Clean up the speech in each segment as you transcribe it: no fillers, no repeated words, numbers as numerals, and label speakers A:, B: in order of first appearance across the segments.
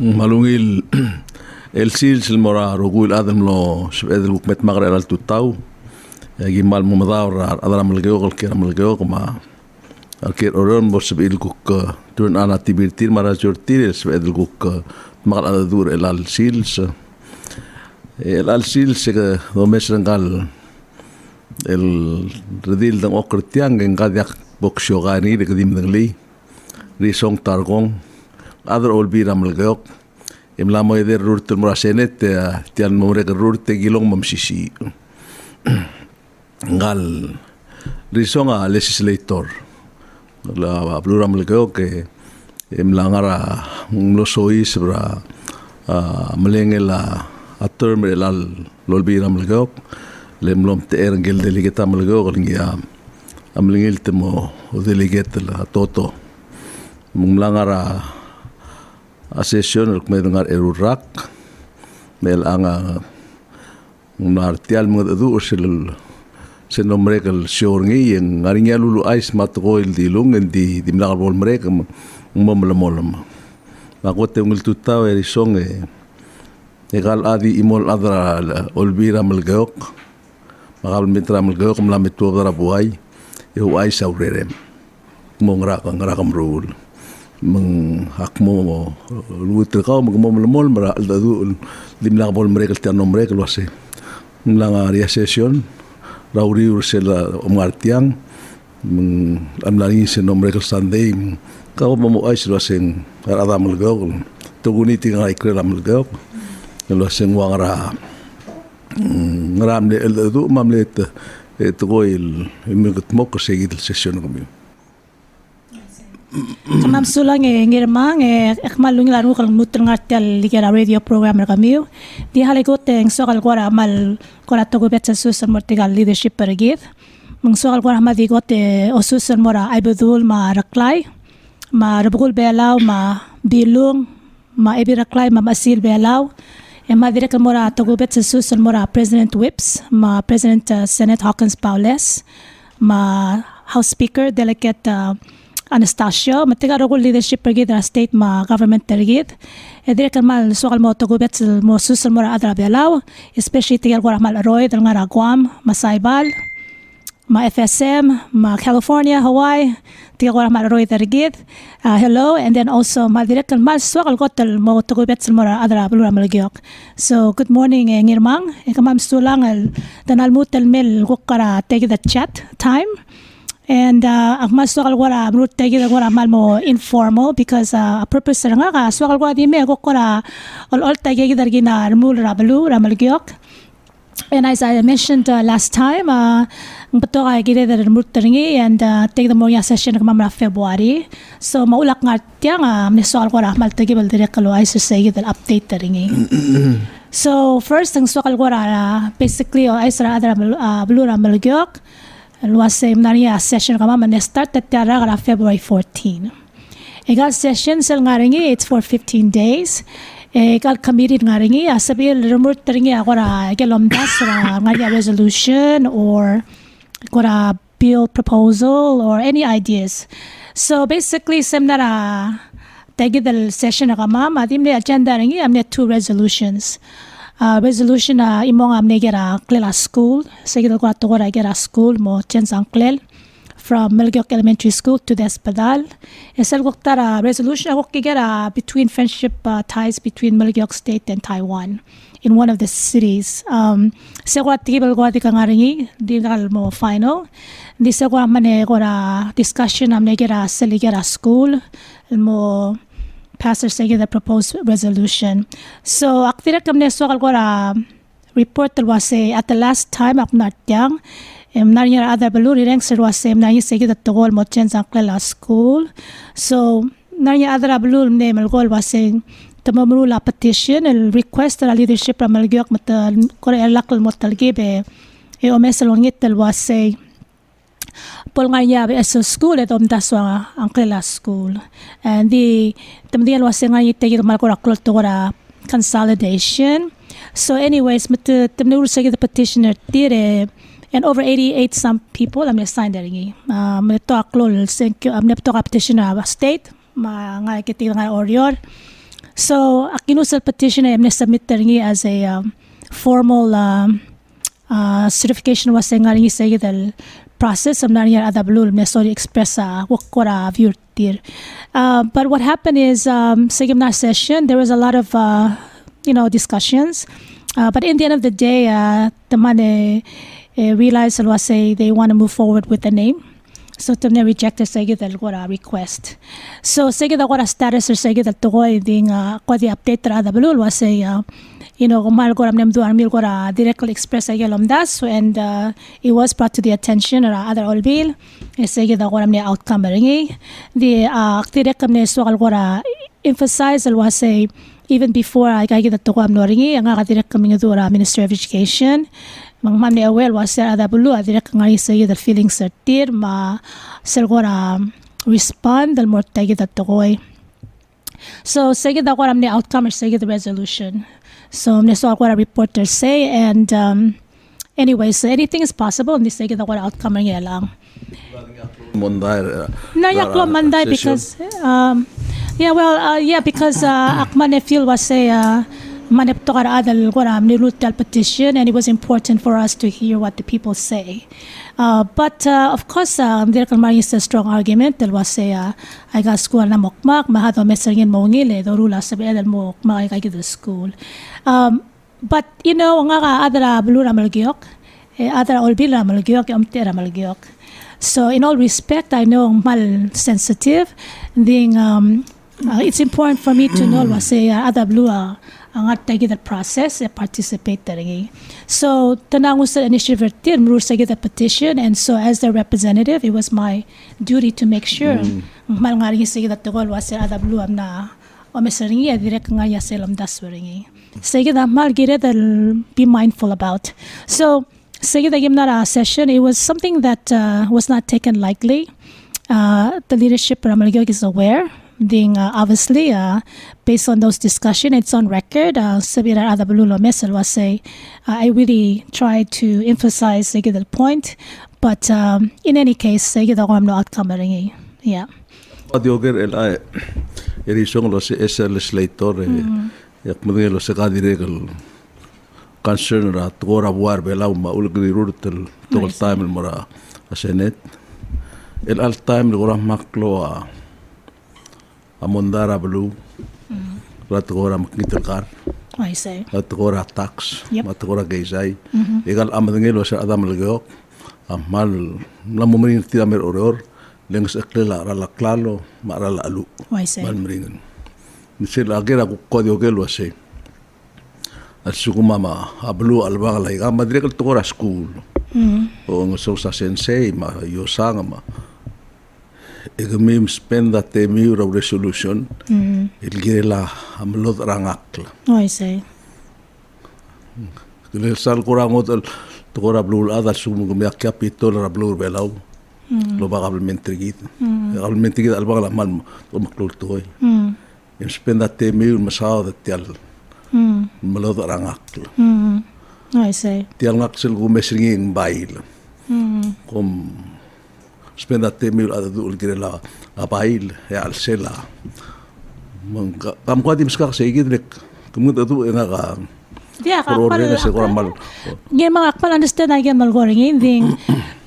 A: Malungil el sil mora rogul adam lo shbedel bukmet magre al tutaw gimal mo madawra adara Melekeok al kira Melekeok ma al kira oron bo shbedel kuk turn ana tibirtir mara jortir shbedel kuk magal adadur el al sil se do mesrangal el redil dang okrtiang ngadiak bokshogani de kedim dangli Risong Tarkong adar olbira Melekeok imla mo eder rurte murasenet tian momre rurte gilong mamsisi ngal Risong a legislator la blura Melekeok ke imla ngara nglosoy sebra melengela aterm elal lolbira Melekeok lemlom te erngel delegata Melekeok ngia amlingil temo delegate la toto munglangara a session may dengar erurak mel anga nartial mga adu se nombre kal siorngi yang ngarinya lulu ais matkoil dilung di mlakal bol mereka mamlamolam makote ngil tutaw Risong egal adi imol adra olbira Melekeok makal mitra Melekeok mlamit tu adra buai eu ais aurerem mongra kam rule meng hakmo luter kau magmomol mara aldadu dimla bol mereka tiano mereka luase mlanga ria session rauri ursela omartiang meng amlani se no mereka sunday kau momo ais luaseng arada Melekeok tuguni tinga ikra Melekeok luaseng wangara ngaram le aldadu mamlet tugoil imikut mok segit session kami
B: Kamam sulang Ngirmang ekmalung laru kal mutur ngartial ligera radio program kami di halagot sokal gora amal kora togo betsa susan mortigal leadership pergit meng sokal gora ma digot osusan mora aibudul ma raklay ma rabugul belaw ma bilung ma ebi raklay ma masil belaw ma direk mora togo betsa susan mora president whips ma president Senate Hawkins Paules ma House Speaker Delegate Anastasio, matiga rogul leadership pergi dari state ma government tergit. Edire mal soal mo to gubet mo susul mora adra belaw, especially tiga gora mal Roy dan ngara Guam, ma Saibal, ma FSM, ma California, Hawaii, tiga gora mal Roy tergit. Hello, and then also mal direk mal soal gotel mo to gubet mora adra blura Melekeok. So good morning Ngirmang, kamam sulang dan almutel mel gukara take the chat time. And ang mas sokal gora mrut tagi gora mal mo informal because a purpose nga ka sokal gora di me gora all tagi gina mul rabalu Melekeok. And as I mentioned last time, ang bato ka gida da mrut teringi and take the morning session kamamra February. So maulak nga tiya nga ni sokal gora mal tagi bal direk kalo ay susay gida update teringi. So first ang sokal gora basically ay sara adra blura Melekeok. Luasem nariya session kama man start tatara kara February 14. Egal session sel ngaringi it's for 15 days. Egal committee ngaringi asabil remote teringi agora gelomdas ra ngariya resolution or agora bill proposal or any ideas. So basically semnara tagidal session kama madimle agenda ringi amne 2 resolutions. Resolution imong amne gera klela school segidal ko atogora gera school mo chensang klel from Melekeok Elementary School to the Espadal. Esel goktara resolution ako gera between friendship ties between Melekeok State and Taiwan in one of the cities. Segura tibel ko ati kangaringi di kal mo final. Di segura mane gora discussion amne gera seligera school mo pastor saying the proposed resolution. So, aktirak kami so kalgora report was at the last time up not young. Nariya other baluri ranks was nariya saying that the goal mo change ang school. So, nariya other balur name al goal was saying the mamrula petition and request the leadership from Melekeok matal kore lakal motal gibe. O mesalongit was say Pol nga niya sa school at daswa ang klela school. And the tamdiyan was nga yitagir malkora klotora consolidation. So anyways, but the petitioner did and over 88 some people I'm signed there ngi. Talk lol thank you. Talk petitioner state nga kiti nga orior. So akinusal petition I'm submit there ngi as a formal certification was saying nga say the process of nariya adablu sorry express wakora view there. But what happened is na session there was a lot of discussions. But in the end of the day, the money realized was say they want to move forward with the name. So they rejected the request. So the status or the toy ding the update the balul was say kumal goram nem duar mil gora directly express das and it was brought to the attention or other all bill the goram ne outcome ringi the direct ne so gora emphasize was say even before I get the toam noringi ang direct coming to Ministry of Education mang mamne aware was sa adabulu direct ngai say the feelings are tir ma sergora respond dal more tagi the toy. So say the goram ne outcome or say the resolution. So ne so what reporters say and anyway so anything is possible and this say the what outcome ngi lang. Na yaklo manday because because Akman feel was say maneptokar adal goram nilutal petition and it was important for us to hear what the people say. But of course there can is a strong argument that was say I got school na mokmak mahado mesengin mo ngile do rula sabi adal mo makay the school. But nga ka adara blura malgiok adara olbila malgiok amtera malgiok. So in all respect I know mal sensitive being it's important for me to know was say other blue ang tagi that process participate tari. So tanangus initiative mur sa the petition and so as the representative it was my duty to make sure mal ngari sa that togol was say other blue am na o mesaringi direct nga ya selam dasweringi. Say that mal gire be mindful about. So say the gimnara session it was something that was not taken lightly. The leadership Ramalgyo is aware. Being obviously based on those discussions, it's on record. Sabira Adabalulo Mesel was say, I really tried to emphasize the point, but in any case, the no outcome. Yeah.
A: Adioger Risong lo si Legislator yakmudelo sa kadiregal concern ra tora buar belaw maulgri rutel tol time mara Senate al time lo maklo amondara blue latgora maknitelkar
B: I say
A: latgora tax latgora gaysay egal amadngelo sa adam lagok amal lamumin tiamer oror lengs aklela ralaklalo marala alu
B: I say
A: malmringen nisila agera kodio gelo say at sugumama ablu albagala iga madrekal tgora school o ngoso sa sensei ma yosanga ma Egamim spend that of resolution. Ilgirela amlod rangakla.
B: I say.
A: Kung sal kurangot to rablul ada sumugumiak kapitol rablul belaw. Lo ba kablementary git. Kablementary git albagala mal maklul toy. Spend that masaw that tial. Malod rangakla.
B: I say.
A: Tial ngaksel gumesringing bail. Spend that ada dul girela apail ya alsela kam ko dim skak se gidrek kumut atu nga ka
B: Ngirmang akpal understand again malgoring thing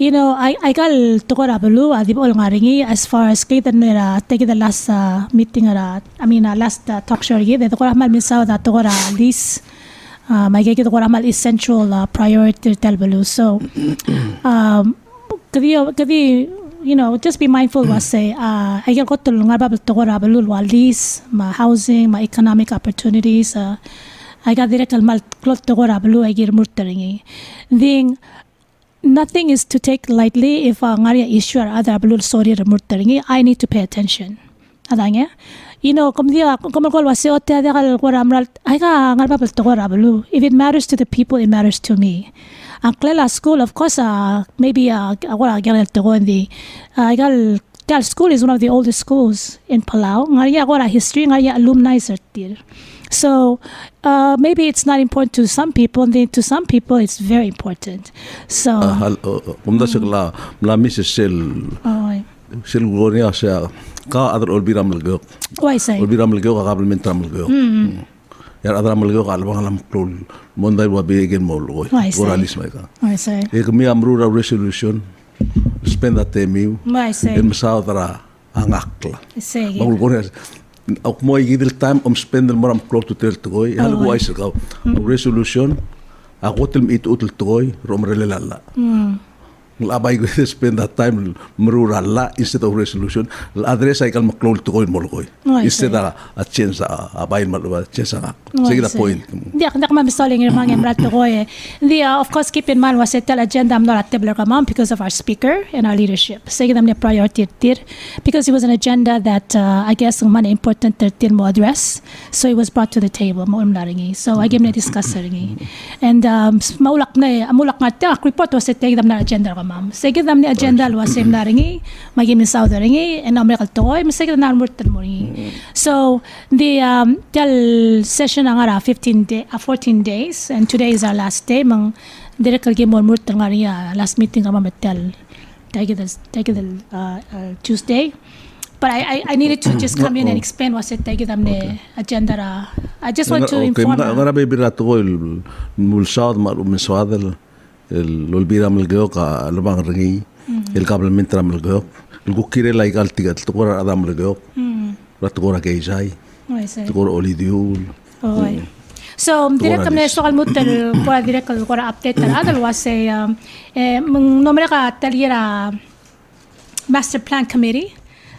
B: I gal tokora belu adib ol ngaringi as far as kita nera take the last meeting last talk show gi the tokora mal misaw da tokora list my gi tokora mal is central priority tel belu so kadi just be mindful was say I get got to nga babel to gora belul walis ma housing ma economic opportunities I got direct mal clot to gora belu I get murteringi then nothing is to take lightly if ngaria issue or other belul sorry murteringi I need to pay attention adanya komol was say otte adal gora amral I ga nga babel to gora belu if it matters to the people it matters to me Clela School, of course, maybe I get to go in the Gal School is one of the oldest schools in Palau. Ngaya agora history ngaya alumni certir. So maybe it's not important to some people, and then to some people it's very important. So
A: Kumda sigla mlami sel gloria sa ka adar olbira malgok.
B: Why say?
A: Olbira malgok ka kabel mentra malgok. Yar adar malgok albang alam klol monday wa begen mol. Oralis mai ka.
B: Why say?
A: Ek mi amru resolution spend that time.
B: Why say?
A: Em saudara angakla.
B: Say.
A: Magul gloria ook mooi iedere time om spendel maar am klok te tel te gooi. Hallo hoe is het resolution. Ako tel it utel te gooi romrele lalla. Labay ko spend that time merura la instead of resolution. Address ay kal maklol te gooi mol gooi. Instead a change abay malwa change nga. Sige the point.
B: Di ako mamistoling yung mga emrat te gooi. Of course keep in mind was it tel agenda am not at kamam because of our speaker and our leadership. Sige nam ne priority tir because it was an agenda that I guess man important tir mo address. So it was brought to the table mo umlaringi. So I give ne discuss ringi. And maulak nga tel report was it take them na agenda ma'am. Sige dam ni agenda was same na ringi, magim ni South ringi, and American toy, masige na murtan mo ringi. So the tel session ang ara 14 days, and today is our last day. Mang direct kalgi mo murtan nga ringi last meeting kama metel. Take it Tuesday. But I needed to just come in and explain what's it take them the agenda ra. I just want to inform.
A: Ngara be birato ko mulsad mal miswadel. El olbira Melekeok alabang ringi el kabelmentra Melekeok el gukire like al tigat tukora adam Melekeok ratukora keisai tukora olidiul
B: so direct kami so kalmutel ko direct ko update na adal was say nomere ka talira master plan committee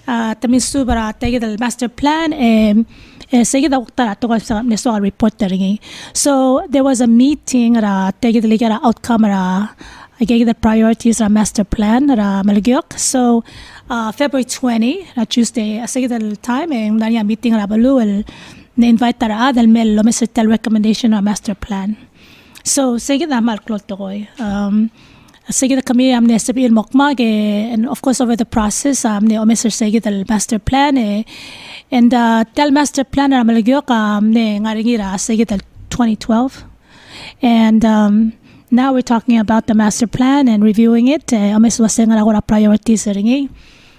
B: tamin subara tagidal master plan sige da ukta to sa neso report ringi. So there was a meeting ra tagid ligara outcome ra I gave the priorities ra master plan ra Melekeok. So February 20 Tuesday sige the time and nanya meeting ra balu na invite ra dal mel lo mesetel recommendation ra master plan. So sige da mal klot to koy. Sige kami amne sabihin mokmag and of course over the process amne omeser sige the master plan and tel master plan na Melekeok amne ngaringira sige the 2012 and now we're talking about the master plan and reviewing it omes waseng ra priorities ringi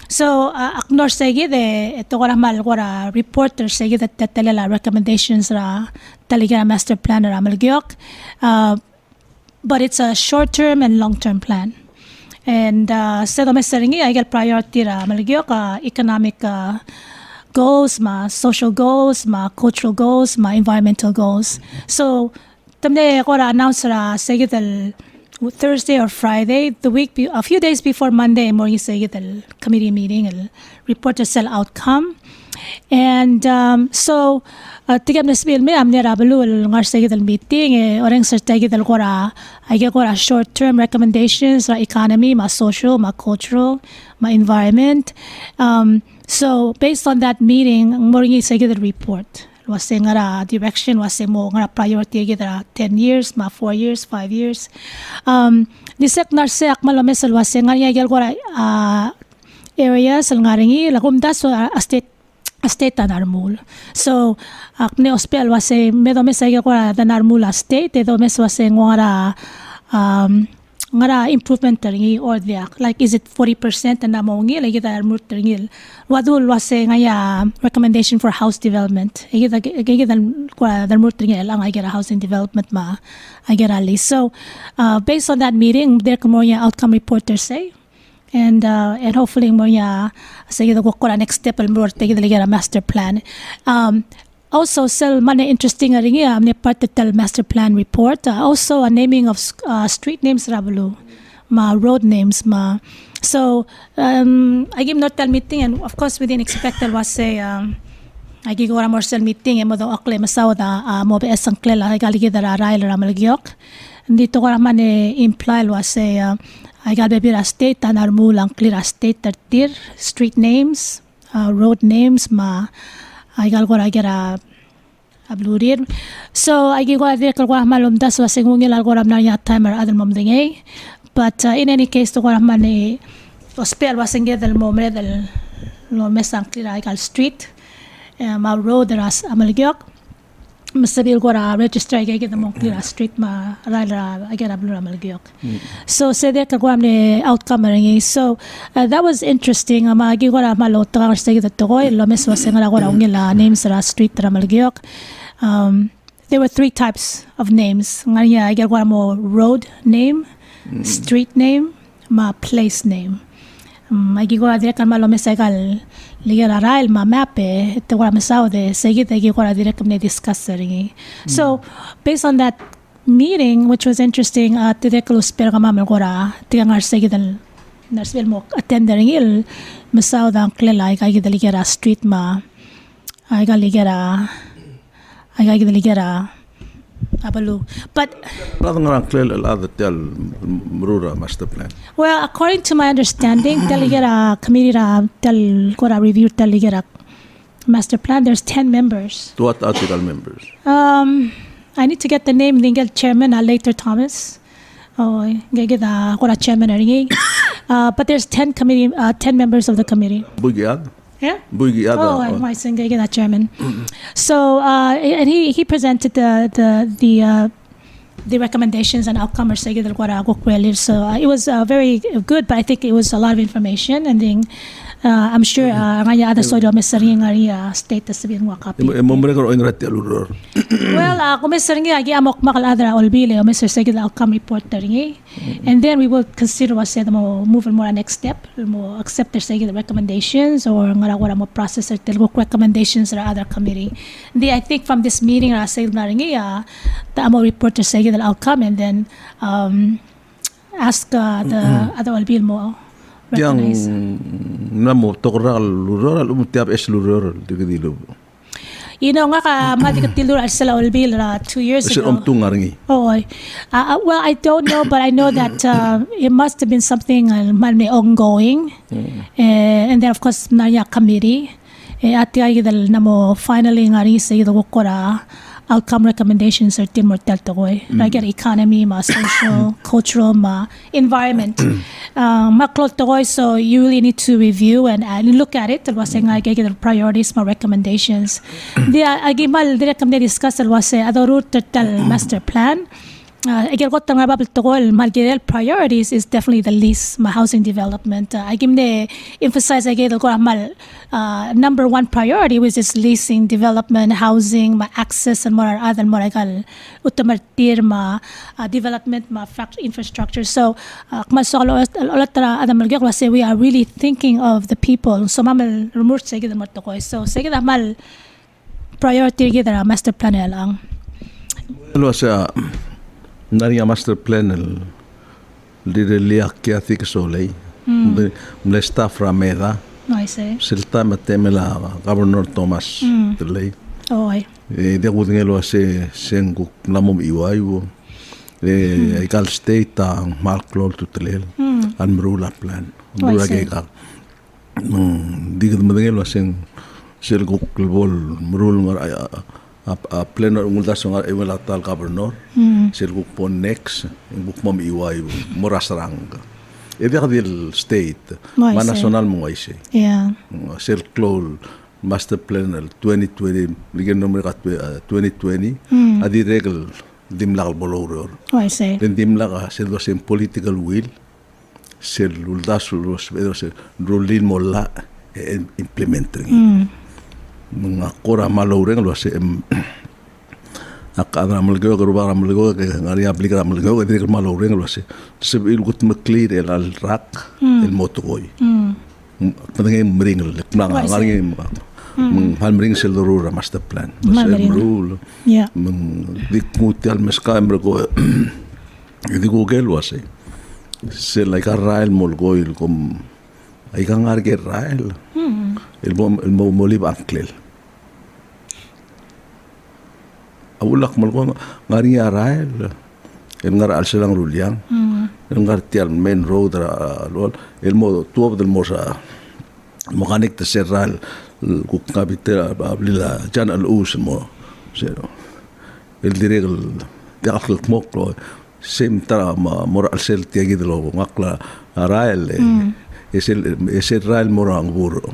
B: so aknor sige de ito ko mal gora reporter sige that telela recommendations ra taliga master plan na Melekeok but it's a short-term and long-term plan. And sa domestic I get priority ra Melekeok economic goals, ma social goals, ma cultural goals, ma environmental goals. So tamne ko ra announce ra sige Thursday or Friday, a few days before Monday morning sige committee meeting, report the cell outcome. And so tigam nasbil me amne rabalu ngar sige meeting orang sertagi kora I kora short term recommendations ra economy ma social ma cultural ma environment so based on that meeting moringi sige report was ngara direction was mo ngara priority gidra 10 years ma 4 years 5 years disek nar se akmal mesel was ngara gel kora areas ngaringi lagumda so state narmul. So akne hospital wase medo mesaya ko da narmula state edo mes wase ngara improvement ringi or like is it 40% na mongi like da narmul ringi wadul wase ngaya recommendation for house development gida ko da narmul ringi lang I get a housing development ma I get a list. So based on that meeting there come outcome reporters say and hopefully mo ya sige ko next step al more take the master plan also sel man interesting ringi amne part tel master plan report also a naming of street names rabulu ma road names ma so I give not tell meeting and of course we didn't expect that was say I give ora more sel meeting mo do akle masawda mo be esang klela galigi dara rail ra Melekeok dito ko man imply was say I got baby state and armulang clear state tartir street names road names ma I got a blurir so I give there ko malum das was ngungil algora na ya timer other mom dingay but in any case to ko man hospital was ngedel mo medel lo mesang clear I got street ma road ras Melekeok masabil ko ra register kay kita mong clear street ma ra again ablo Melekeok. So say there ka ni outcome ringi. So that was interesting. Magi ko ra malot ka sa kita to ko lo mes was nga ko ra ngila names ra street ra Melekeok. There were 3 types of names. Ngaya I ko mo road name, street name, ma place name. Magi ko ra dire kan malo mes kal ligera rail ma mape te wala masao de seguite gi ko ra dire kam ne discuss ringi. So based on that meeting, which was interesting, te de klo spera ka mamel ko ra te ngar seguite narsvel mo attending il masao da klela ay gi ligera street ma ay ga ligera abalu. But
A: master plan.
B: well, according to my understanding, delegate committee review delegate master plan. There's 10 members.
A: What article members?
B: I need to get the name. Then get chairman later Thomas. Oh, get the chairman. But there's 10 members of the committee.
A: Bugiad?
B: Yeah.
A: Bugiad.
B: Oh, I think get that chairman. So and he presented the recommendations and outcome or so it was very good, but I think it was a lot of information, and then I'm sure other sort of state sabihin mo copy. Well, agi amok makal adra olbile o Mr. Segid outcome report and then we will consider what said mo move more next step mo accept their Segid recommendations or ngara mo process or recommendations or other committee. I think from this meeting Segid the amo report to Segid outcome and then ask the other olbile mo recognize.
A: Namo tokral luror umtiap es luror digdilo.
B: Nga ka madikatilur al sala olbil 2 years ago. Oh, well, I don't know, but I know that it must have been something ongoing, and then of course naya committee. Ati ay dal namo finally ngari sa ito kora outcome recommendations or team mortal to like economy, ma social, cultural, ma environment. So you really need to review and look at it. Was the priorities, ma recommendations. Agimal direct kami discuss was route master plan. Priorities is definitely the least ma housing development. Emphasize number 1 priority, which is leasing, development, housing, ma access, and more other utomartir ma development, ma infrastructure. So we are really thinking of the people. So mamal remove so mal priority master plan lang.
A: Nari master plan dire liak kia thik solei mle staff rameda
B: I say
A: silta matemela governor Thomas telei de gudngelo sengu namum iwaiwo ikal state ta malklol tutelel an mrula plan mrula gega digd madengelo sel gukbol mrul a pleno nguldason ewela tal governor sel gukpon next gukmam iwai morasrang edil state ma national mo ise sel klol master plan 2020 ligen numero 2020 adi regel dimlal boloror den dimla sel dos en political will sel uldasos se rolin molla implementing mga kora maloreng lo se akadra Melekeok rubara Melekeok ngari aplicar Melekeok dire maloreng lo se il gut clear el al rak el motoy padang mring le nang ngari hal mring sel rura master plan rule dikmutal meska Melekeok digo gelo se like Rael molgoil kom ay kangar ke Rael el molib anklel awulak malko ngari Rael el ngar al selang ruliang el ngar tial main road el modo tuob del mosa mekanik te serral ku kapitera ablila jan al us mo zero el dirigel de akhl moklo sem tara mor al sel tiagi de lo ngakla Rael es el Rael morang buro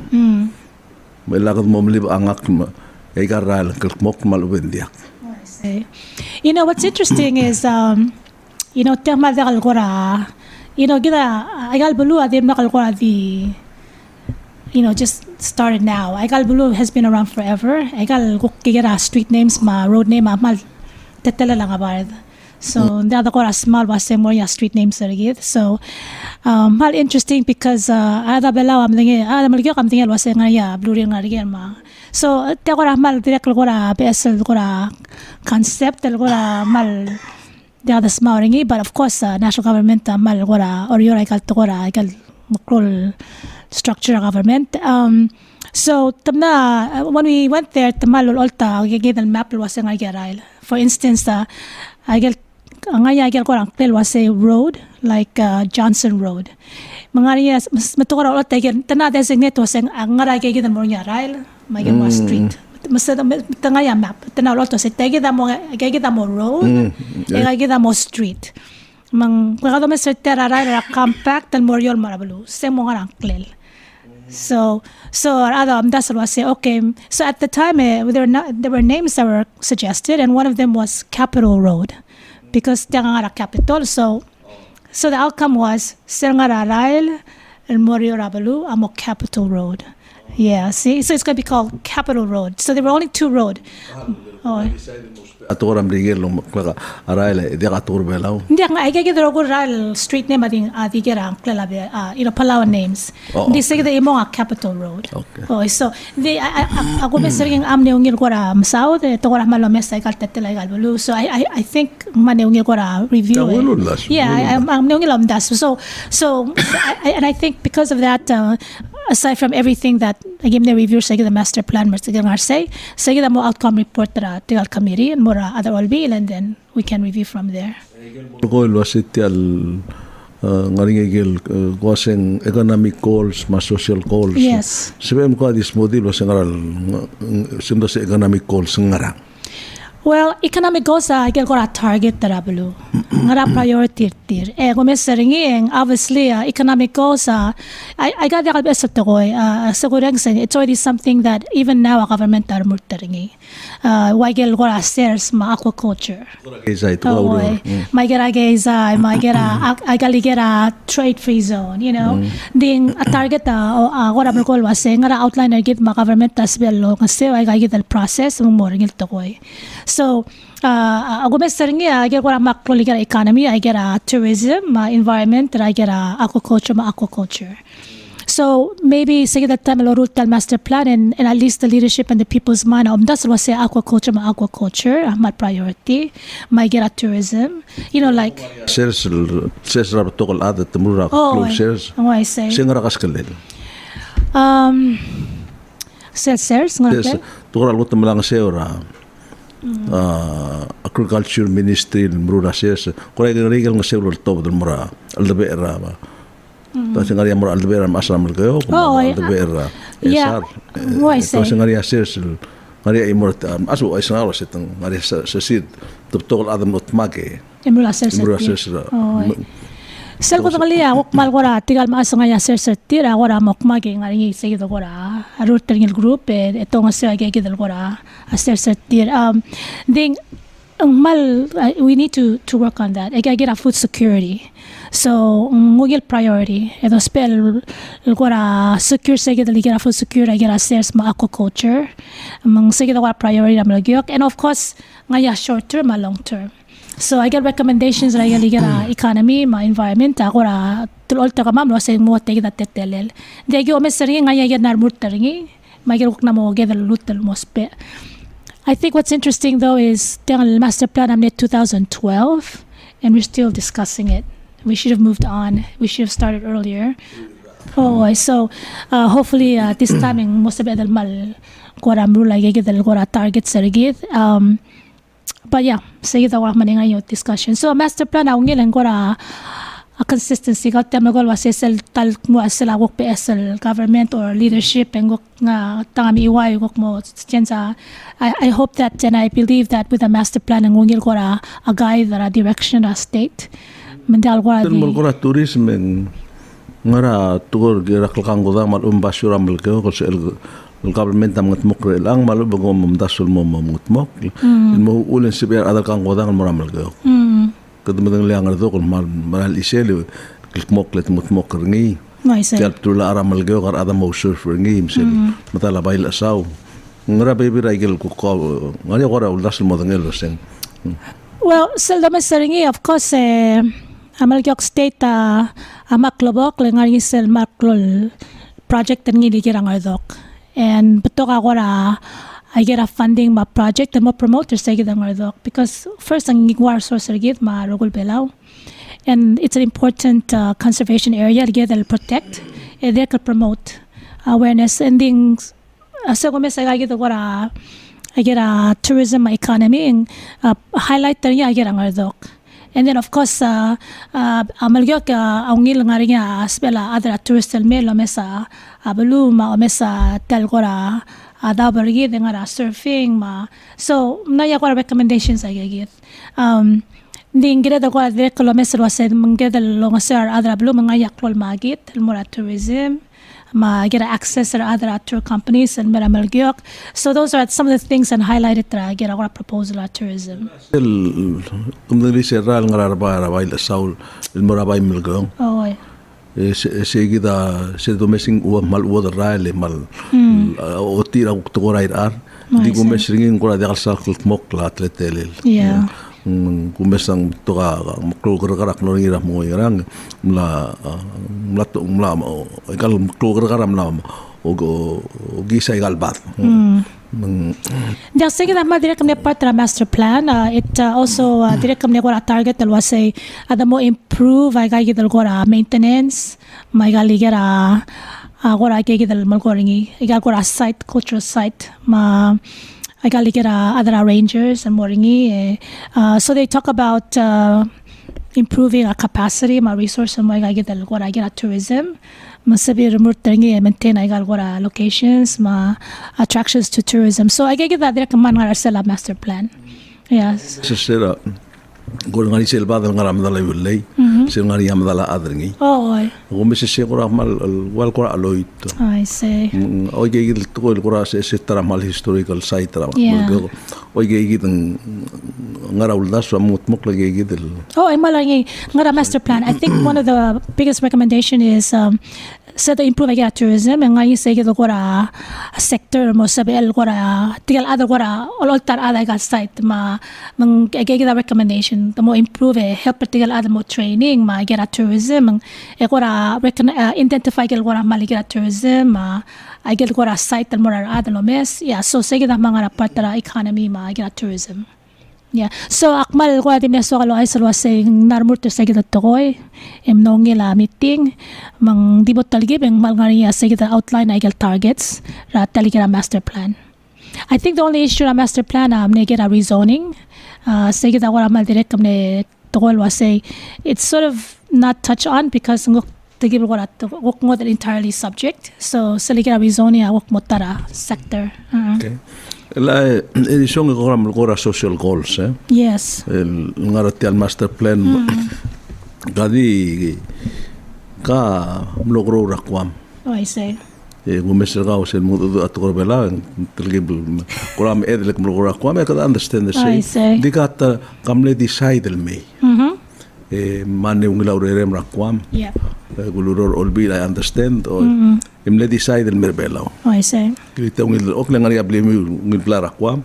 A: melakad mo mlib angak ay karal kalkmok malubendiak.
B: You know, what's interesting is, you know, tema de kalkora, you know, I gal bulu adim na kalkora you know, just started now. I gal bulu has been around forever. I gal kikira street names, road name, mal tetela lang abad. So the other kora small was more ya street names sarigid. So mal interesting because ada bela am Melekeok am tingel was nga ya blue ring nga ma. So te kora mal direct kora PSL kora concept kora mal the other small ringi, but of course national government mal kora or your I gal macrol structure government. So tamna when we went there tamal ulta gave the map was nga gerail. For instance, I get ko was a road like Johnson Road. Mga matukara ulit tana designate was ang ngara mo nga rail may street. Tangaya map tana ulit was mo road mo street. Mang kagado may terra rail compact and moriol marabalu same mga klel. So that's what I say. Okay, so at the time there were names that were suggested, and one of them was Capitol Road, because tiang capital. So the outcome was Serngara Rail and Morio Rabalu amo Capitol Road. Yeah, see, so it's going to be called Capitol Road. So there were only two road. Oh.
A: Atoram rigel lo araila de ator belaw.
B: Hindi nga ay gagawin ko rail street name ading gerang klalabe you know Palawan names. Hindi sige imo nga Capitol Road.
A: Okay.
B: Oh, so the ako mesering am neungil ko ra south to ko ra malomesa ikal tetela igal bulu. So I think maneungil ko ra review. Yeah, am neungil am das. So and I think because of that aside from everything that I gave the review sige the master plan mer sige ngar say the mo outcome report ra tigal committee and more other all bill, and then we can review from there.
A: Ko ilwasit al ngaringegel waseng economic goals ma social goals.
B: Yes.
A: Sebem ko this model waseng aral sindo sa economic goals ngarang.
B: Well, economic goals I get a target tarabulu. Ngara priority tir. Kung mesering obviously economic goals I got the best to go. It's already something that even now a government are murtaringi. Wagel gora stairs ma aquaculture. My get a trade free zone, you know. Ding a target gora merkol was saying ngara outliner give ma government as well kasi I get the process mo ringil to go. So, ako mesering I get a macro economy, I get a tourism, environment, I get a aquaculture. So maybe say that time a rural master plan and at least the leadership and the people's mind that's what say aquaculture, my priority, my get a tourism, you know, like
A: shares rabtokol adat temura shares.
B: Oh, I say.
A: Singara kaskalel.
B: Shares ngara.
A: Tukar algot malang seora. Agriculture Ministry mura shares. Kora regal ng seora top del mura aldebeera ba. Tapos ngari mura aldebeera masra Melekeok aldebeera.
B: Yeah. Why say?
A: Tapos ngari shares ngari imorta asu ay sangalo setang ngari sa sid tuptol adam not mage.
B: Mura shares. Sel ko tangali ako mal kora tigal maasa nga ser tira kora mokmage ngari sige to kora routing group ito nga sa gigidal kora ser tira ding mal we need to work on that. I get a food security. So ngugil priority ito spell kora secure sige dali get a food security I get a sales ma aquaculture mang sige kora priority na Melekeok, and of course nga short term and long term. So I get recommendations like economy, my environment, agora tulol ta kamam no say mo take that tetelel. De go mesering nga ya nar murtaringi, magiruk na mo get lutel mo spe. I think what's interesting though is the master plan amne 2012 and we're still discussing it. We should have moved on. We should have started earlier. Oh, so hopefully this timing most of it mal kora mrula get kora target serigit. But yeah, sige daw man ngayon discussion. So master plan ang ngilan ko a consistency kat tema gol was sel tal mo asela wok PSL government or leadership and nga tangami iway gok mo chensa. I hope that and I believe that with a master plan ang ngil ko a guide a direction a state. Mendal ko
A: di mo ko tourism ngara tugur gira kalkang goda mal umbasura Melekeok القابلمنت مغتمق الان مالو بقوم ممدسل مغتمق المو اولن سبير هذا كان قودان المرامل جو قد مدن لي انغ دوق مال اسيل الموق لتمغتمق رني تيال تula aramal جو غر هذا مو سيرف رني مسل مثلا بايل اساو ngara baby raigel ko ngari gora uldas modangel sen.
B: Well, seldom seringi of course Melekeok State amaklobok ngari sel maklol project ngi digirang ardok. And betok agora I get a funding ma project and ma promoters say gidang ardok because first ang igwar source gid ma rogul belaw. And it's an important conservation area that they'll protect and they can promote awareness and things. So I get a tourism economy and highlight the I get ang and then of course Melekeok angil ngari nga spela other tourist melo mesa abulu ma mesa tel gora ada bergi dengan surfing ma so na ya gora recommendations I get Dinggira da gora direct kilometer wasa mangeda longasar other abulu mangayak lol magit mura tourism ma get access to other tour companies and Melekeok. So those are some of the things and highlighted that I get our proposal at tourism.
A: Kumdali serral ngararba rabai la saul ilmurabai Melekeok.
B: Oh.
A: Segida se domesing u mal u raile mal otira uktorai ar di gumesringin gora de alsal mok la atletel.
B: Yeah.
A: Kumesang toka maklugerak nongira mo irang mla ikal maklugerak mla o gisa igal bat.
B: Just sige na direct kami part ng master plan. It also direct kami gora target dal wasay ada mo improve ay gagi dal gora maintenance may gali gora gora gagi dal malgoringi igal gora site cultural site ma I got to get other rangers and moringi. So they talk about improving our capacity, my resource, and I get I get tourism. Masabi remote maintain I got locations, my attractions to tourism. So I get that direct man our master plan. Yes.
A: Gol ngari sel badal ngaram dala yullay sel ngari yam dala adringi o mese se gora mal wal gora aloit
B: I say
A: o gegi to gora se tara mal historical site tara o gegi ngara ulda so mutmuk la gegi del
B: I malangi ngara master plan. I think one of the biggest recommendation is so to improve tourism and ngayon say gito gora sector mo sabel gora tigal ada gora all tar ada gal site ma mang gito recommendation the more improve help tigal ada mo training ma get tourism gora identify gil gora mali get tourism ma I get gora site mo ada no mes so say gito mga part tara economy ma get tourism. Yeah. So akmal ko ati meso kalo ay salwa say narmur to say kita tokoy nongila meeting mang dibot talgi beng malngari say kita outline ay targets ra talikira master plan. I think the only issue na master plan ne get a rezoning say kita wala mal direct kamne tokoy was say it's sort of not touch on because ngok tagib ko rat ngok mo entirely subject. So salikira rezoning ngok motara sector.
A: Okay. La edición que gora social goals
B: Yes.
A: El ngarati al master plan gadi ka logro rakwam.
B: I say.
A: Gumeserga o sel mudo at gorbela tilgib goram edlek logro rakwam I can understand the say. Digata kamle decide el me. Mane unglaurerem rakwam.
B: Yeah.
A: Guluror olbil I understand or imle decide el merbela.
B: I say.
A: Kita ngil okle ngari able ngil plara kwam.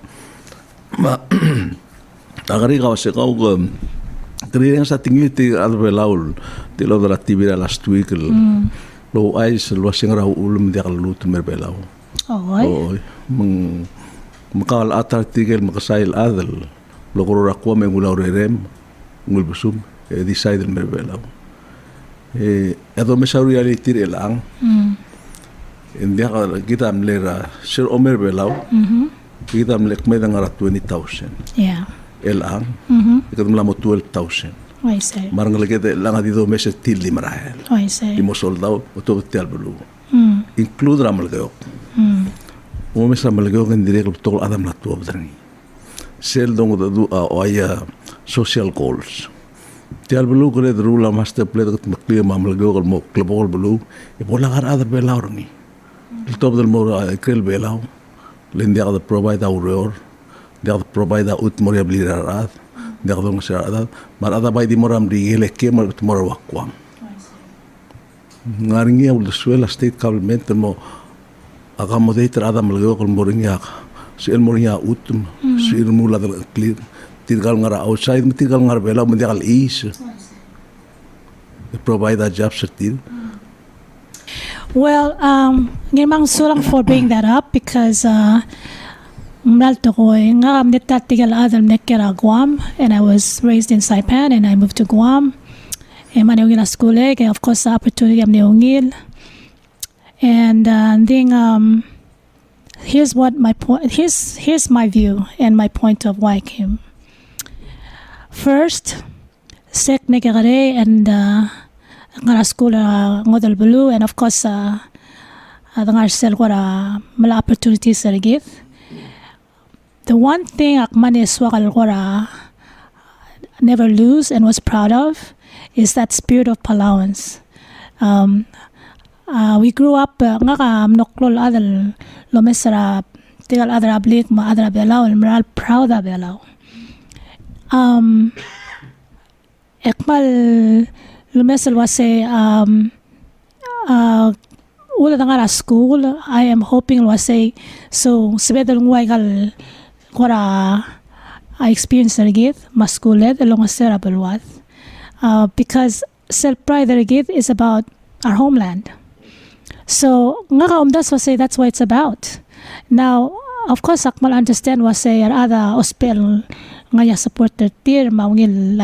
A: Ma agari ka se ka Kriyan sa tingin ti albelaul ti lo dara tibira last week lo ais lo singra ulum di kalut merbelaw.
B: Oh.
A: Makal atar tigel makasail adal lo korora kwam ngulaw rerem ngul busum decide el merbelaw. Ado mesa reality lang. Hindi kita amlera sir omer belaw. Kita amlek may ngara 20,000.
B: Yeah.
A: Elang. Kita mlamo 12,000.
B: I say.
A: Marang lagete lang dito mesa tilli marahel.
B: I say.
A: Di mo soldaw oto tial belu. Include Melekeok. O mesa Melekeok hindi rek tol adam la tuwa dani. Sel dong do oya social goals. Tial belu kore rula master plan kat makliya Melekeok mo klabol belu. E bola kar ada belaw ni. El top del mora krel belau. Len dia da provide auror. Dia da provide ut moria blirat. Dia da ngsa mar ada bai di moram di ele ke mar mora wakwam. Ngaringi ul suela state government mo accommodator ada Melekeok moringa. Si el moringa utum, si el mula da clear. Tirgal ngara outside, tirgal ngara belau, tirgal east. Provide that job certain.
B: Well, Ngirmang Sulang for bringing that up because Guam, and I was raised in Saipan and I moved to Guam. And Maneungil school, of course, the opportunity of Neungil. And then here's what my point. Here's my view and my point of why I came. First, Sek Negare and ngara school ngodal bulu, and of course the ngar sel gora mala opportunities that give. The one thing akmane swakal gora never lose and was proud of is that spirit of Palauans. We grew up ngaka mnoklol adal lomesara tigal adar ablik ma adar belau and moral proud of belau. Ekmal lumesel was say ula dangara school. I am hoping was say so sebedal nguaigal gora I experienced it ma school led along a cerebral with because self pride is about our homeland. So ngaka umdas was say that's what it's about. Now of course akmal understand was say ada ospel ngaya supporter tir maungil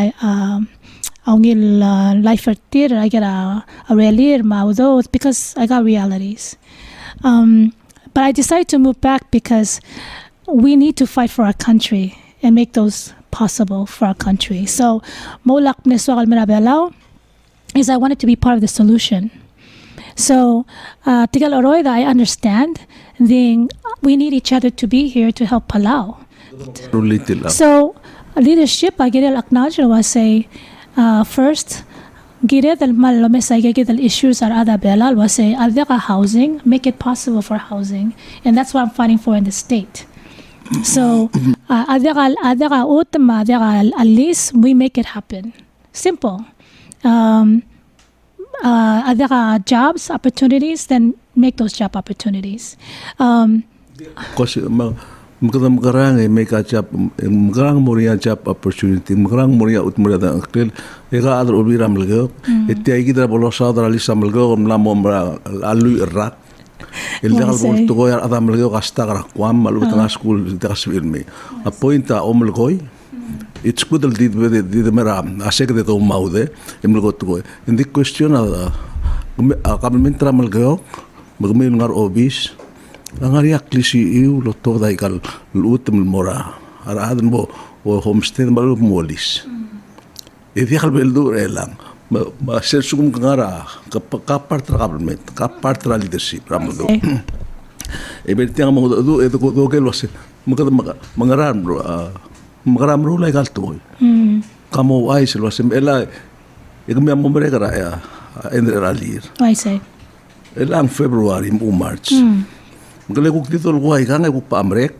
B: life tir I get a realir ma those because I got realities. But I decided to move back because we need to fight for our country and make those possible for our country. So molak neswal merabelau is I wanted to be part of the solution. So tigal oroida I understand then we need each other to be here to help Palau. So leadership I get acknowledge was say first gire del mal lo mesay get the issues are other belal was say adega housing, make it possible for housing, and that's what I'm fighting for in the state. So adega utma adega at least we make it happen. Simple. Adega jobs opportunities, then make those job opportunities.
A: Magarang make a job, magarang moria job opportunity, magarang moria utmoria da akil, ega adro ubira Melekeok, etiai kita bolosa adra lisa Melekeok mlamomra alu rak. El degal bol to go ada Melekeok hasta Guam malu tanga school degas filme. A pointa Melekeok. It's good to did mera asek de to maude Melekeok to go. In the question government Melekeok, magmil ngar obis. Angariak lisi iu lo to da ikal lutem mora aradan bo o homestead malu molis e dial beldu elang ma ser sugum ngara ka part government ka part leadership ramdo e bertiang mo do e do ke lo se mangaram ro la gal to kamo ai se lo se ela e me mo bregara ya endralir
B: I say
A: elang February o March Mengkali kuk dito luai kan kuk pamrek,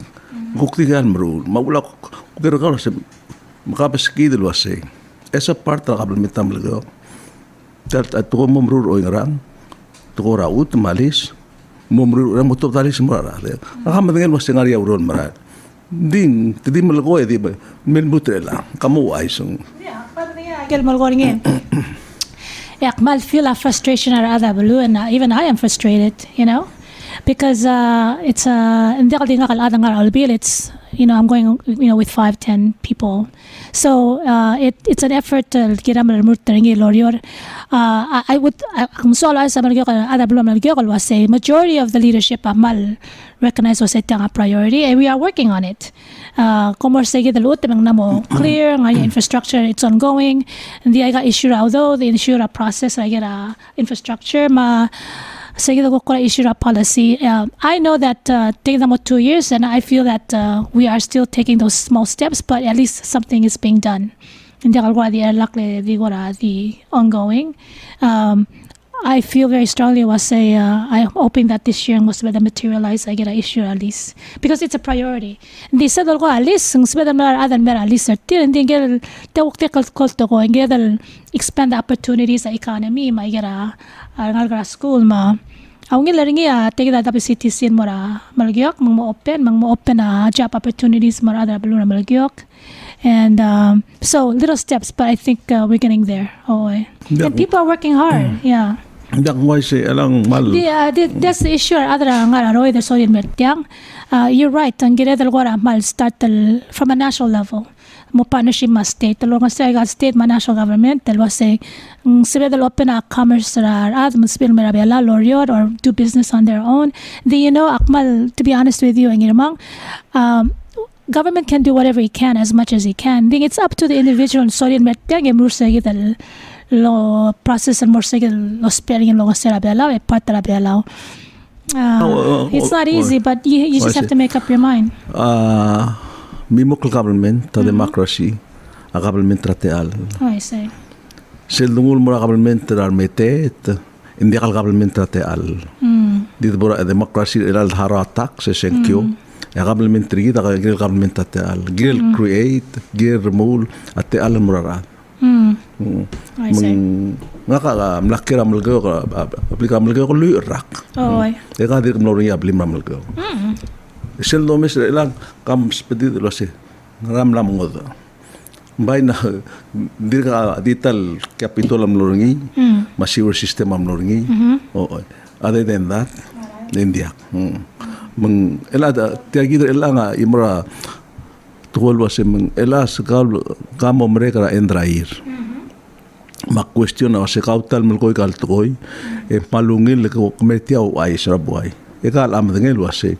A: kuk tigan merul, maula kuk kira kau se, makapas kida luas se. Esa part la kabel mitam Melekeok. Tat atuh memrul oingrang, tuh raut malis, memrul orang mutop tali semua lah. Akam dengan was tengah dia urun merat. Ding, tadi Melekeok di melbutrela, kamu aisung.
B: Yeah, but yeah, get Melekeok Akmal feel a frustration at other blue, and even I am frustrated, you know. Because it's I'm going with 5-10 people, so it's an effort to get I would was say majority of the leadership amal recognize was a priority, and we are working on it. Clear infrastructure, it's ongoing, and the issue although the issue process I get infrastructure issue policy. I know that taking them 2 years, and I feel that we are still taking those small steps, but at least something is being done. And the ongoing. I feel very strongly I'm hoping that this year was better materialize. I get an issue at least because it's a priority. Hindi sa dal ko at least ng better other better at least hindi get tawag te ko get expand the opportunities sa economy ma get a school ma. Ang ilaring take that WCTC mora Melekeok mo open job opportunities mora other baluna Melekeok. And so little steps, but I think we're getting there. And people are working hard. Yeah.
A: That's
B: the issue. You're right. Ang ginagawa mal start from a national level. Mo partnership ma state. Talong sa state ma national government. Dalawa say sila open a commerce spill merabela loriot or do business on their own. Akmal, to be honest with you, Ngirmang, government can do whatever it can as much as it can. Then it's up to the individual. Sorry, lo process and more lo sparing lo serabela part rabela. It's not easy, but you just have to make up your mind.
A: Mimukul government, ta democracy, a government rateal.
B: I say.
A: Seldungul mura government armetet, hindi kal government rateal. Dito bura democracy ilal haratak se senkyo. Government rigid ka gil government ateal gil create gil remove ateal murara
B: I see.
A: Ngaka mlakira Melekeok aplika Melekeok lu rak e ka dir mlori abli Melekeok sel do mes elang kam spedi lo se ram lam ngod baina dir ka dital capitol mlori masiver system mlori other than that India elada tiagir elanga imra tuol wase elas kamo mereka endrair ma cuestiona wase kautal melkoi kal toy e palungil ko metiau ai srabuai e kal am dengel wase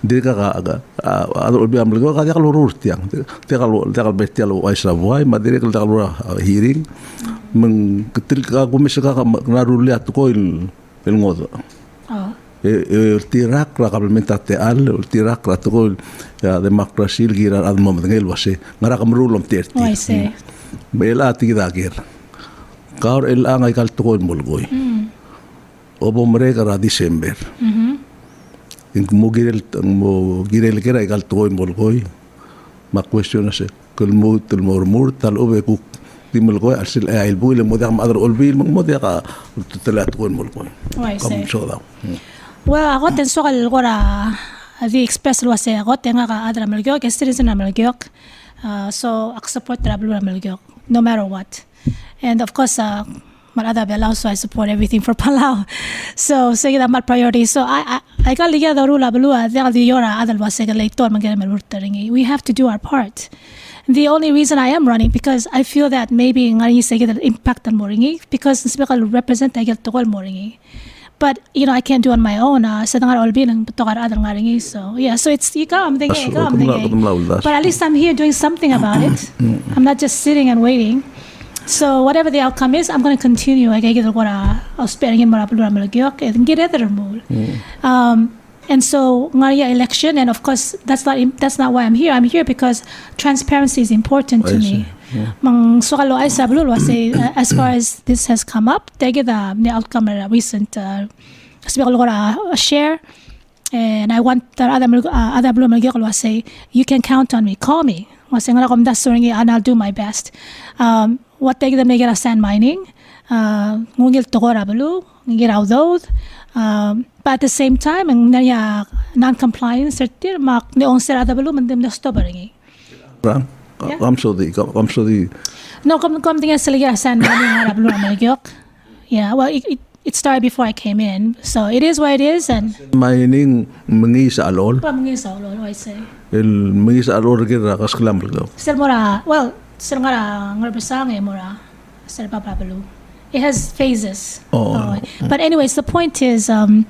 A: dirka ka adol bi amel ko ka kal urur tiang tekal betial ai srabuai ma dirka kal hearing meng ketil ka gumesa ka naruliat ko el ngodo tirak la government ateal tirak la tol demokrasi gira ad mom ngel wase ngara kamrulom terti bela tigidagir kaur el angay kal tol mulgoy obo mereka ra December mo girel kera kal tol mulgoy ma question se kul mur tal obe ku timulgoy asil ay buile mo da madar olbil mo da ka talat tol mulgoy kam so da.
B: Well, ako din so the express was ako nga ka adra Melekeok, citizen Melekeok. So I support travel Melekeok no matter what. And of course, malada Palau, so I support everything for Palau. So sige that my priority. So I got liga the rule ablu the yora adal was Legislator Risong. We have to do our part. The only reason I am running because I feel that maybe ngari sige the impact on moringi because speakal represent I get to moringi. But I can't do on my own. So yeah, so it's I'm thinking. But at least I'm here doing something about it. I'm not just sitting and waiting. So whatever the outcome is, I'm going to continue. I get sparing him Melekeok and get other more. And so ngaria election, and of course that's not why I'm here. I'm here because transparency is important to me. Mang sokalo ay sablo was as far as this has come up, they get the outcome of recent share, and I want the other blue Melekeok was say you can count on me, call me. Was saying and I'll do my best. What they get a sand mining, ngil tokora blu, ngir outdoor. But at the same time, ang non-compliance, mak neong serada blu mandem na stobering.
A: I'm sorry.
B: No, come tingnan sa liga sand mining blu Melekeok. Yeah, well, it started before I came in, so it is what it is. And
A: mining mengi sa alol.
B: Mengi sa alol, I say.
A: El mengi sa alol kira kasklam blu.
B: Sir mora, well, sir ngarabasang mora, sir papabalu. It has phases. But anyways, the point is it's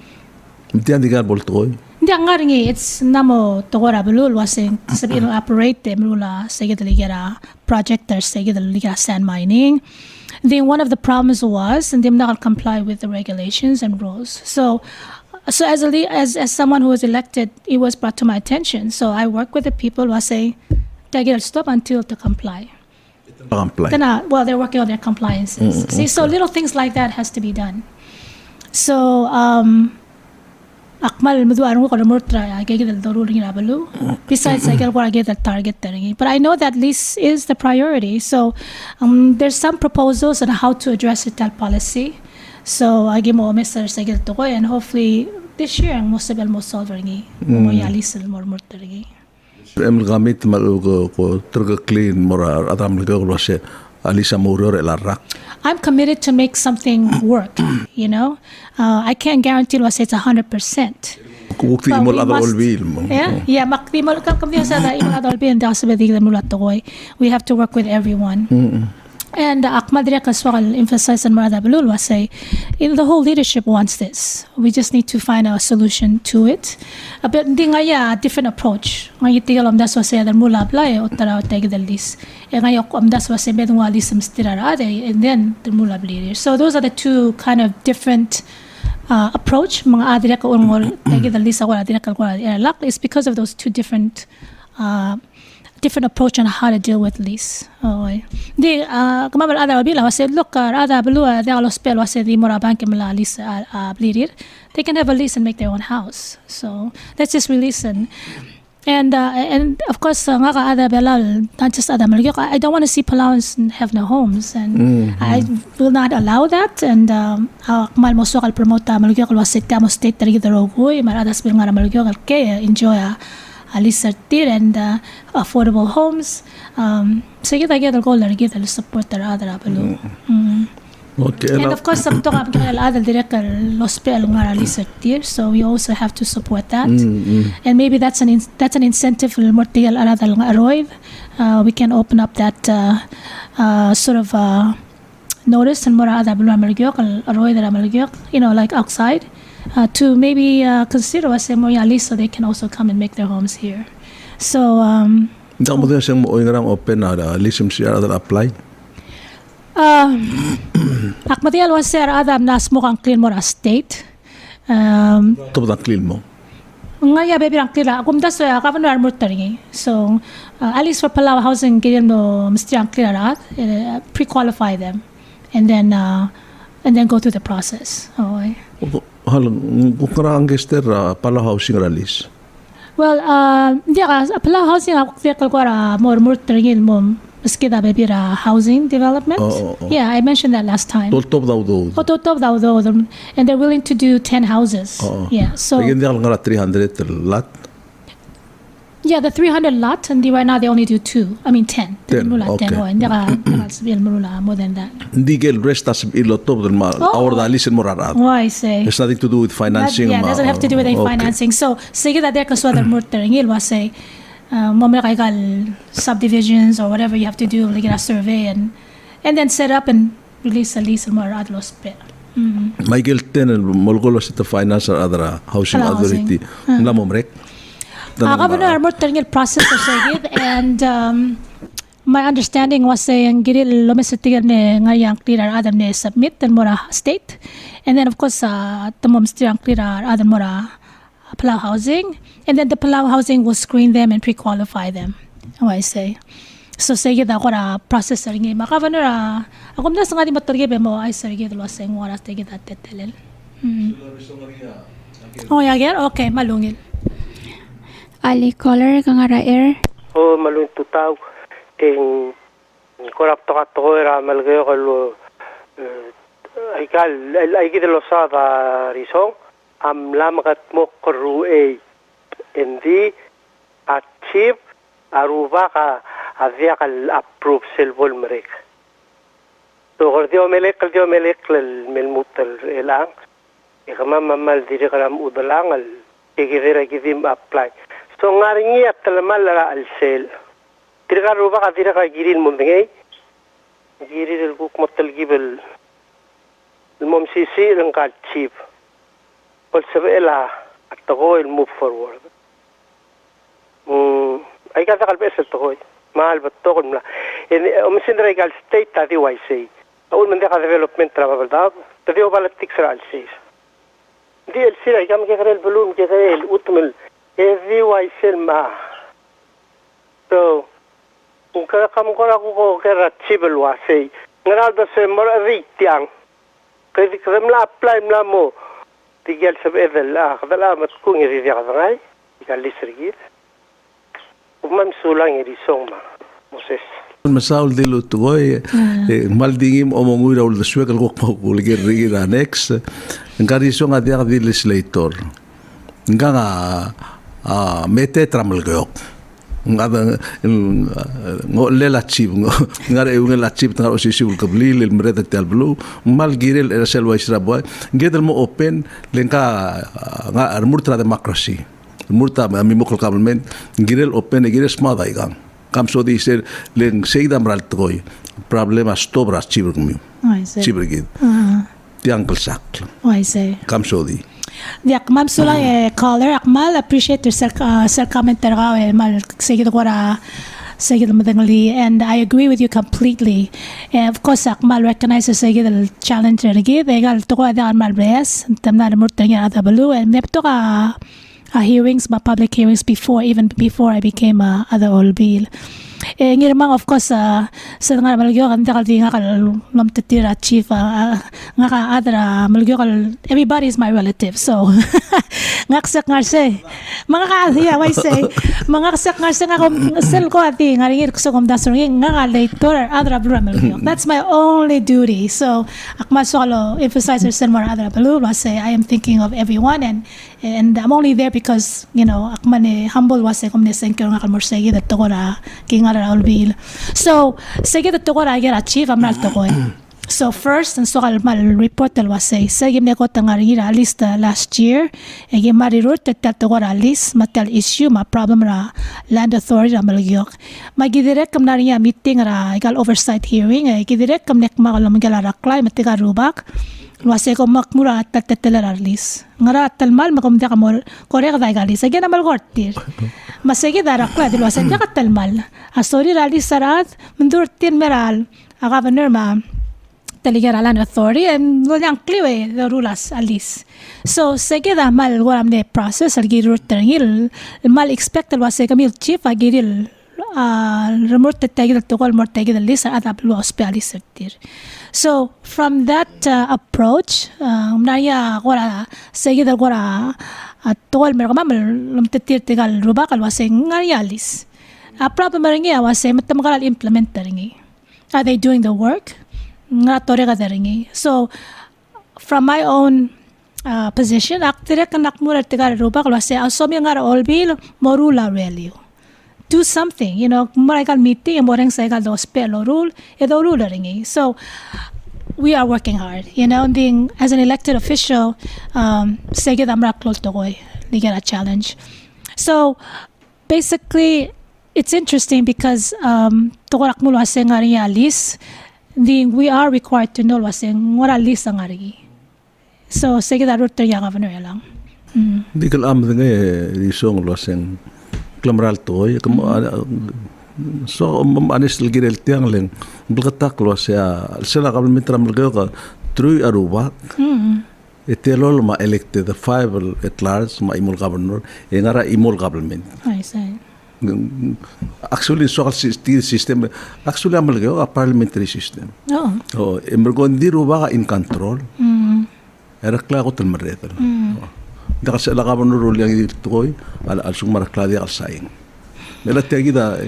B: namo togora bulul wasing sabi operate mula sige ligera project or sige ligera sand mining. Then one of the problems was and they not comply with the regulations and rules. So as someone who was elected, it was brought to my attention. So I work with the people who say they stop until to comply.
A: Comply.
B: Then, they're working on their compliances. See, so little things like that has to be done. So akmal muduan ko murtra agay dal dorul ngi abalu. Besides agay ko agay dal target taringi. But I know that lease is the priority. So there's some proposals on how to address it, that policy. So agay mo Mr. Sagil to ko, and hopefully this year ang most solve ringi. Mo yalis murtra ringi.
A: gamit malugo ko terga clean mora atam lego ko se alisa muror elarak.
B: I'm committed to make something work, you know. I can't guarantee was it's 100%.
A: Kukti
B: But
A: imol
B: we
A: ada
B: must-
A: olbil mo.
B: Yeah, makti mo kam sa imol ada olbil da sa bedig mulat to koy. We have to work with everyone. And Ahmad Reka Swakal emphasized and Marada Belul was say, the whole leadership wants this. We just need to find a solution to it. But hindi nga a different approach. Ngayon tigal am das was say that mula apply o tara o tagi dal dis. E ngayon am das was say bedung wali sam stirarade and then the mula leader. So those are the two kind of different approach. Mga adira ka urngol tagi dal dis ako adira ka lak is because of those two different approach on how to deal with lease. Di kamamal ada bila was said look ada belua de alo spell was said di mora bank mala lease bleeder. They can have a lease and make their own house. So let's just release and of course nga ka ada belal not just ada Melekeok. I don't want to see Palauans have no homes, and I will not allow that. And mal mo sokal promote Melekeok was said kamo state tari darogoy maradas bil nga Melekeok ke enjoy Alicertir and affordable homes. So kita kita goal kita support the other abalu. And of course, some talk about other director lospel nga Alicertir. So we also have to support that. And maybe that's an incentive for mortial aradal nga aroy. We can open up that sort of notice and mora ada bulu Melekeok aroy da Melekeok, you know, like outside. To maybe consider us so they can also come and make their homes here. So
A: Damo din siyang mo ngarang open na lisem siya ada apply.
B: Akmatial was sir adam nas mo kang clean mora state.
A: Top da clean mo.
B: Ngaya baby ang clear akum das governor murtaringi. So at least for Palau housing given mo mesti ang clear at pre-qualify them and then go through the process.
A: Halang kukurang gester pala housing release.
B: Well, hindi ka Palau housing ako kaya ko more tringil mo maski da baby housing development. Yeah, I mentioned that last time.
A: Top daw do.
B: Top daw do, and they're willing to do 10 houses. Yeah, so
A: Again, they ngara 300 lot.
B: yeah, the 300 lot, and right now they only do 2. I mean 10.
A: 10, okay.
B: 10. Hindi ka sabihin mo more than that.
A: Hindi gel rest as ilot top ma our da listen more arat.
B: Oh, I say.
A: It's nothing to do with financing.
B: Yeah, doesn't have to do with any financing. So, sige that there kaswa murtaringil was say, mamaya kay subdivisions or whatever you have to do, like a survey and then set up and release a lease and more adlos pe.
A: Michael ten molgolo sa finance or other housing authority. Namomrek.
B: Governor murtaringil process of sagid and my understanding was saying giril lomesitigan ne ngayang clear adam ne submit and mora state, and then of course the moms ang clear adam mora Palau housing, and then the Palau housing will screen them and pre-qualify them. How I say. So sige da ko ra process ringi makavano ra akum na sangadi maturge mo ay sige lo seng wala sige da tetelel. Oh ya ger okay malungil.
C: Ali caller kang ara air.
D: Oh malung tutaw ting korap to era Melekeok lo ay gidelo sa Risong am lamakat mo kru hindi achieve aruba ka avia kal approve silbol merek to gordio melek mel mutal elang ikama mamal dire kalam udalang al igidira gidim apply so ngaringi at talamal al sel tira ruba ka tira ka girin mo ngay giril kuk motal gibel mom sisi ng ka chief Sabela at ako will move forward. Ay kata kalbes at ako mahal ba to kun la. Umisin regal state tadi YC. Awul man ka development travel daw. Tadi o balatik sa alsis. Di alsis ay kam kaya balloon kaya utmel every YC ma. So kung kaya kam ko ako kaya chibel wasi. Ngalda sa mara ritiang. Kaya kamla apply mla mo tigal sa bedel kadalamat kung iriya kadangay ikalis rigid umam sulang Risong Moses
A: Masaul dilo tugoy maldingim omongui raul da suek al gok pauligir rigid annex ngariso nga dia di legislator nga mete tramalgok nga ngo lela chip nga re un la chip nga osisi ul kabli le mreda tal blu mal girel era selwa israboy ngedel mo open lenka nga armurtra democracy murta mi mokol government girel open girel smada igang kam so dice len seida mral toy problema stobra chibugmi chibugid ti uncle sak kam so di
B: Di akmal sula caller akmal appreciate your sir comment terga mal seguido kora seguido madangali and I agree with you completely. Of course akmal recognizes seguido the challenge tergi begal to ko ada mal bres tamna murtanya ada balu and nepto ka hearings ma public hearings even before I became other olbil. Ngirmang of course sa nga malagyo kan dakal di nga kal lamtetira chief nga ka adra malagyo kal everybody is my relative so ngaksak ngarse mga ka yeah why say mga kasak ngarse nga kom sel ko ati nga ringir ko kom dasong nga ka later adra blu malagyo that's my only duty so akma solo emphasize sel more adra blu was say I am thinking of everyone and I'm only there because you know akman humble was say kom ne senker nga kal morsegi that to ra king Ulbil. So, sige to ko ra get achieve am nal to ko. So first, and so mal report was say, sige me ko tangarira list last year. Ege marirut tet to ko ra list matal issue ma problem ra land authority ra Melekeok. Magidirek kam na riya meeting ra igal oversight hearing. Gidirek kam nek makalom igala raklay matiga rubak. Wase ko makmura at tattelar list. Ngara talmal makomda kamol korek da igali. Sige na mal gortir. Masige darakla dilo sa dia katalmal. Asori rali sarat mendurtin meral. A governor ma Legislator authority and walang clear the rules alis. So sige da mal waram de process algirur terngil mal expected was kamil chief agiril remote tagil tokol more tagil list at aplo hospitalist. So from that approach naya wala sige da wala at tol mer kamal lumtetir tegal rubakal waseng ngarialis. A problem ringi waseng matamagal implement ringi. Are they doing the work? Nga torega ringi. So from my own position, aktere kanak mura tegal rubakal waseng asomi ngar olbil morula value. Do something, you know, maragal meeting and moreng sa do spell rule, edo rule ringi. So we are working hard, you know, being as an elected official, sige damra klol tokoy, they get a challenge. So basically, it's interesting because tokorak mulo aseng ngari alis, we are required to know aseng ngora alis ang ngari. So sige da rutter ya governor lang.
A: Di kal am nga Risong lo aseng klamral toy so anis girel tiang leng bulkatak lo sia sila government Melekeok ka true arubak etelol ma elected the five at large ma imol governor ngara imol government
B: I say
A: actually social system actually Melekeok a parliamentary system
B: oh
A: emergon di rubaka in control era kla ko telmaretal da sa la governor role yang itoy al sung marakla di al saing mela tegi da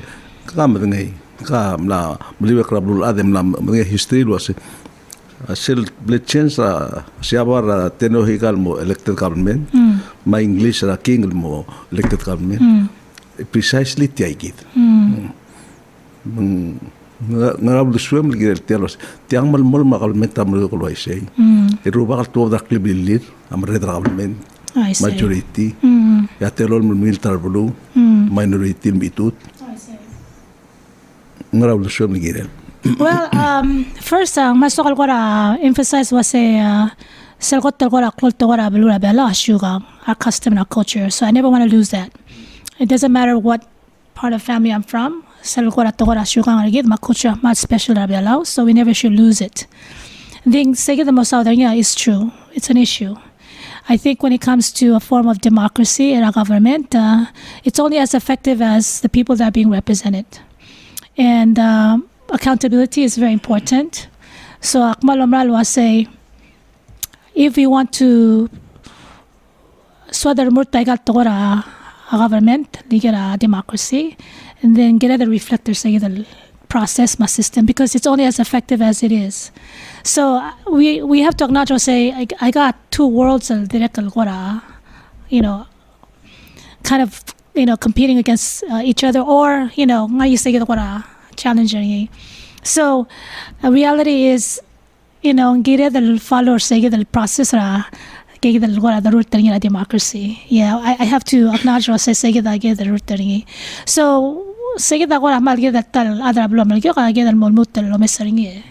A: kam ngay kam la maliwe krablul adem la mga history lo ase sel blechens siabar tenohigal mo elected government ma english ra king mo elected government precisely tiagit ngarablu swem ligel telos tiang mal mol ma government amlo ko lo say iruba kal to da klibilir am red government majority ya telol military blue minority bitut ngaraw swem ligel.
B: Well, first masokal ko ra emphasize was selkot ko ra klol to ra belura bela shuga our custom and our culture, so I never want to lose that. It doesn't matter what part of family I'm from, selko ra to ra shuga ngagid ma culture ma special ra bela, so we never should lose it. The say the most southern is true, it's an issue. I think when it comes to a form of democracy in our government, it's only as effective as the people that are being represented. And accountability is very important. So Akmal Omral was say, if we want to swather murta got to a government, a democracy, and then get the reflector say the process my system because it's only as effective as it is. So we have to acknowledge or say I got two worlds of direct kind of competing against each other or ngay say challenging. So reality is get the follow say the process get the root democracy. Yeah, I have to acknowledge or say get the root. So say that what amal get that other blom get the molmut lo mesaringi.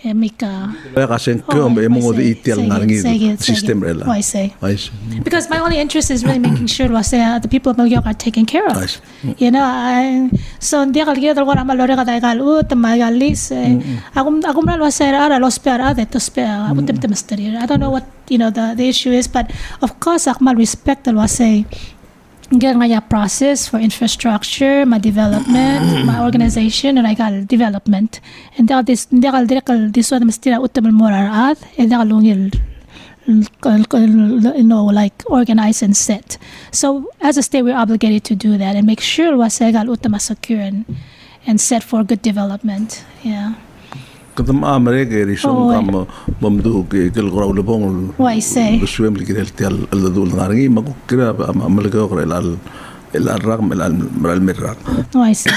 B: Mika.
A: Kasi kung may mga itial nga ng system rela.
B: Why say? Because my only interest is really making sure the people of Melekeok are taken care of. So hindi ka ligyan talaga naman lore ka tayo kalut, magalis. Ako muna los pera de to spare. I don't know what the issue is, but of course akmal respect the say. Ngirmang process for infrastructure, my development, my organization, and I got development. And this one mesti utam morar at, and like organize and set. So as a state, we're obligated to do that and make sure wasegal utam secure and set for good development. Yeah.
A: Katam Amerika Risong kam mamdu ke kelgora ulubong.
B: Why say?
A: Beswem likil tial aldul ngaringi magkira Melekeok el ram el merak.
B: Why say?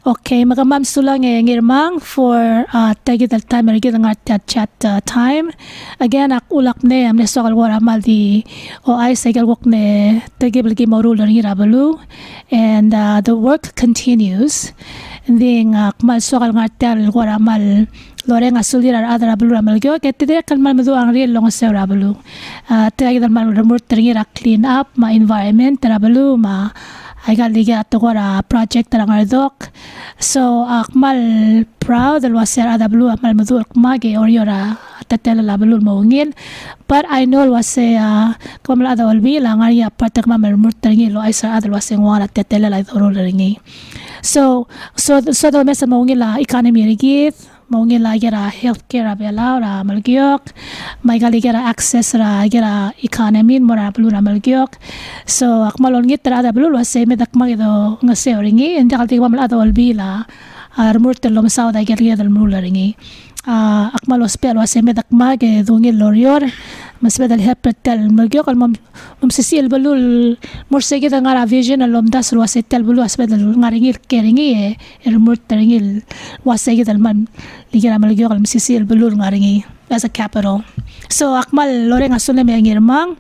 B: Okay, magamam sulang Ngirmang for tagi the time ng chat time. Again ak ulak ne amne sokal wara maldi o ay segal wok ne tagi bilgi morul ng irabalu and the work continues. Then mal sokal ngartel wara mal loreng asulir adara bulu Melekeok ketide kalmal madu ang real long sa rabalu. Tagi the mal remort ng clean up ma environment rabalu ma I got liga at the project ng ardok. So akmal proud del waser ada blue akmal madur mage or yora tatela la blue maungil. But I know wase kamla ada olbi la ngaya patak mamer murtangi lo aisa ada wase ngwana tatela la doro ringi. So the mesa maungil la economy rigit. Maungil la gera healthcare abela ra Melekeok, may gali gera access ra gera economy mora blue ra Melekeok. So akmalon ngit ra ada blue wase medak magido ngase ringi and gali tigwa malada walbila armurtel lo masaw da gera dal mula ringi. Akmalos pel wase medak mage dungil lorior mas bedal hepetel Melekeok al sisil balul morsege da ngara vision al das wase tel bulu as bedal ngaringil keringi murteringil wase dal man ligera Melekeok al sisil balul ngaringi as a capital. So akmal loreng asul me Ngirmang.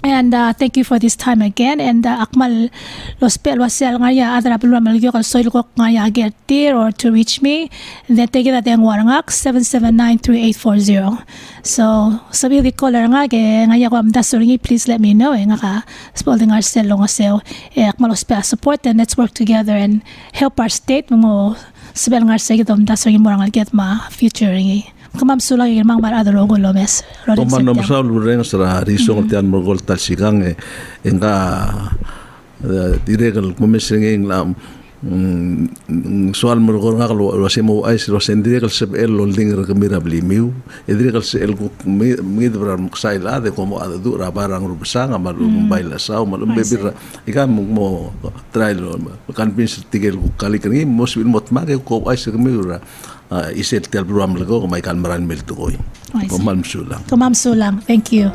B: And thank you for this time again. And akmal los pel wasel ngaya adra pelua Melekeok al soil kok ngaya gertir or to reach me. And then take it at the warangak 7793840. So sabi di caller nga ke ngaya ko amda suringi please let me know nga ka spolding our sel long sel akmal los pel support and let's work together and help our state mo sabel ngar sa gitom da suringi morangal get ma future ringi. Kamam sulang Ngirmang mar ada logo lomes.
A: Toman nom sa lureng sa Risong tian morgol talsigang enga direkal kumesing la soal morgol nga lo semo ay lo sendrekal seb el lolding kamera blimiu edrekal se el midbra muksaila de como ada dura barang rubsang amal baila sa malum bebir ikam mo trial kan pins tigel kali kani mos bin mot mage ko ay se kamera iset tel program Melekeok may kan maran mil tukoy. Kumam sulang.
B: Thank you.